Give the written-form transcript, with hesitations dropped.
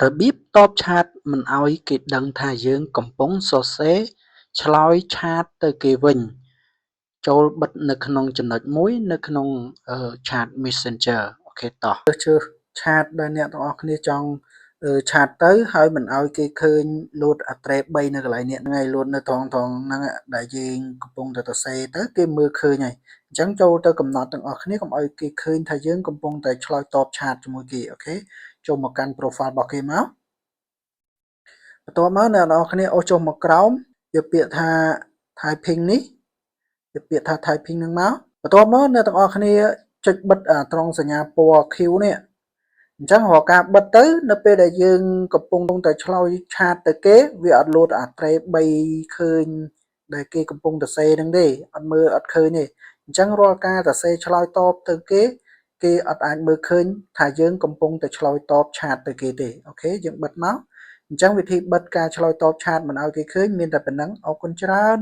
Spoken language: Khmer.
របៀបតបឆាតមិនឱ្យគេដឹងថាយើងកំពុងសរសេរឆ្លើយឆាតទៅគេវិញចូលបិទនៅក្នុងចំណុចមួយនៅក្នុងឆាត Messenger អូខេតោះជើសឆាតដែលអ្នកទាំងអស់គ្នាចង់ឆាតទៅហើយមិនឱ្យគេឃើញលោតអាត្រេ3នៅកន្លែងនេះហ្នឹងហើយលោតនៅត្រង់ហ្នឹងដែលយើងកំពុងតែសរសេរទៅគេមើលឃើញហើយអញ្ចឹងចូលទៅកំណត់ទាំងអស់គ្នាកុំឱ្យគេឃើញថាយើងកំពុងតែឆ្លើយតបឆាតជាមួយគេអូខេចូលមកកាន់ profile របស់គេមកបន្ទាប់មកអ្នកនរគ្នាអូសចុះមកក្រោមយកពាក្យថា typing នេះយកពាក្យថា typing នឹងមកបន្ទាប់មកអ្នកទាំងអស់គ្នាចុចបិទត្រង់សញ្ញាពណ៌ Q នេះអញ្ចឹងរាល់ការបិទទៅនៅពេលដែលយើងកំពុងតែឆ្លើយឆាតទៅគេវាអត់លោតអាត្រេ3ឃើញដែលគេកំពុងសរសេរហ្នឹងទេអត់មើលអត់ឃើញទេអញ្ចឹងរាល់ការសរសេរឆ្លើយតបទៅគេអត់អាចមើលឃើញថាយើងកំពុងតែឆ្លើយតបឆាតទៅគេទេអូខេយើងបិទមកអញ្ចឹងវិធីបិទការឆ្លើយតបឆាតមិនឲ្យគេឃើញមានតែប៉ុណ្ណឹងអរគុណច្រើន